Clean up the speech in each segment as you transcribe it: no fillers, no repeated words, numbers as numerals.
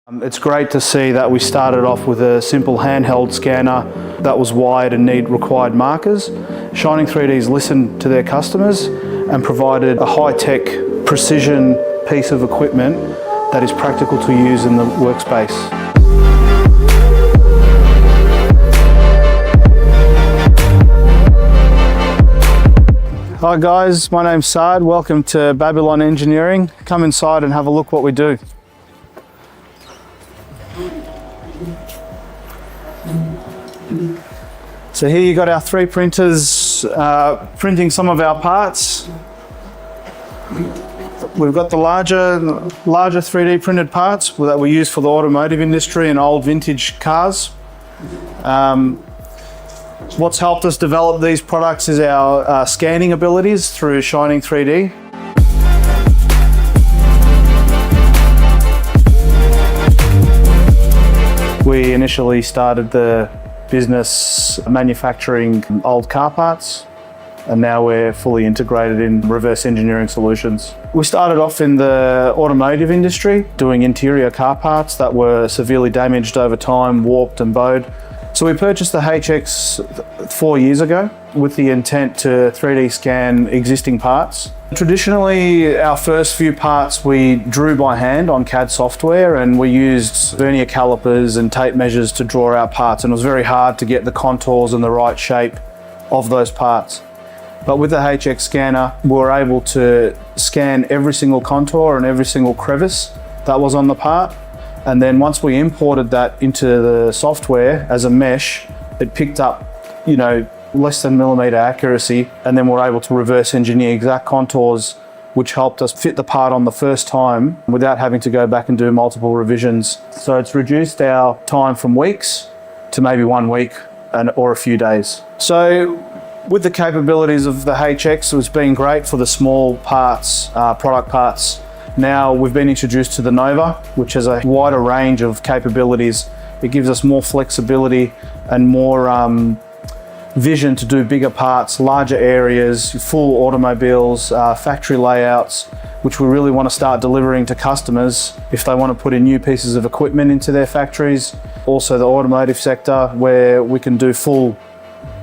It's great to see that we started off with a simple handheld scanner that was wired and required markers. Shining 3D's listened to their customers and provided a high-tech precision piece of equipment that is practical to use in the workspace. Hi guys, my name's Saad. Welcome to Babylon Engineering. Come inside and have a look what we do. So here you got our 3 printers printing some of our parts. We've got the larger 3D printed parts that we use for the automotive industry and old vintage cars. What's helped us develop these products is our scanning abilities through Shining 3D. We initially started the business manufacturing old car parts, and now we're fully integrated in reverse engineering solutions. We started off in the automotive industry doing interior car parts that were severely damaged over time, warped and bowed. So we purchased the HX 4 years ago with the intent to 3D scan existing parts. Traditionally, our first few parts we drew by hand on CAD software, and we used vernier calipers and tape measures to draw out parts, and it was very hard to get the contours and the right shape of those parts. But with the HX scanner, we were able to scan every single contour and every single crevice that was on the part. And then once we imported that into the software as a mesh, it picked up, less than millimeter accuracy, and then we're able to reverse engineer exact contours, which helped us fit the part on the first time without having to go back and do multiple revisions. So it's reduced our time from weeks to maybe 1 week or a few days. So with the capabilities of the HX, it's been great for the small parts, product parts. Now we've been introduced to the Nova, which has a wider range of capabilities. It gives us more flexibility and more vision to do bigger parts, larger areas, full automobiles, factory layouts, which we really want to start delivering to customers if they want to put in new pieces of equipment into their factories. Also the automotive sector, where we can do full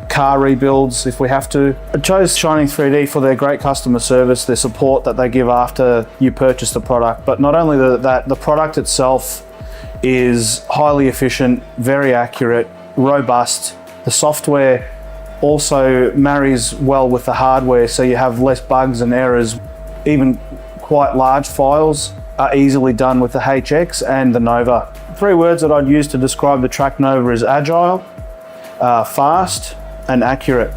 car rebuilds if we have to. I chose Shining 3D for their great customer service, their support that they give after you purchase the product. But not only that, the product itself is highly efficient, very accurate, robust. The software also marries well with the hardware, so you have less bugs and errors. Even quite large files are easily done with the HX and the Nova. 3 words that I'd use to describe the Trak Nova is agile, fast, and accurate.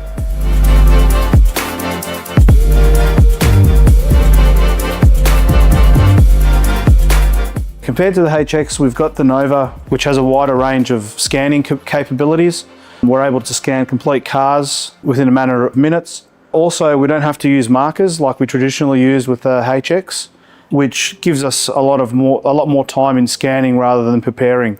Compared to the HX, we've got the Nova, which has a wider range of scanning capabilities. We're able to scan complete cars within a matter of minutes. Also, we don't have to use markers like we traditionally use with the HX, which gives us a lot more time in scanning rather than preparing.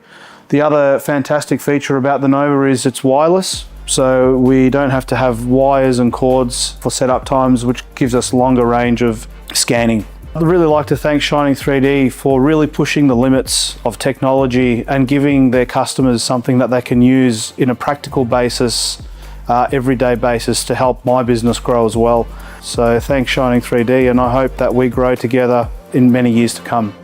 The other fantastic feature about the Nova is it's wireless. So we don't have to have wires and cords for setup times, which gives us longer range of scanning. I'd really like to thank Shining 3D for really pushing the limits of technology and giving their customers something that they can use in a practical basis, everyday basis, to help my business grow as well. So thanks Shining 3D, and I hope that we grow together in many years to come.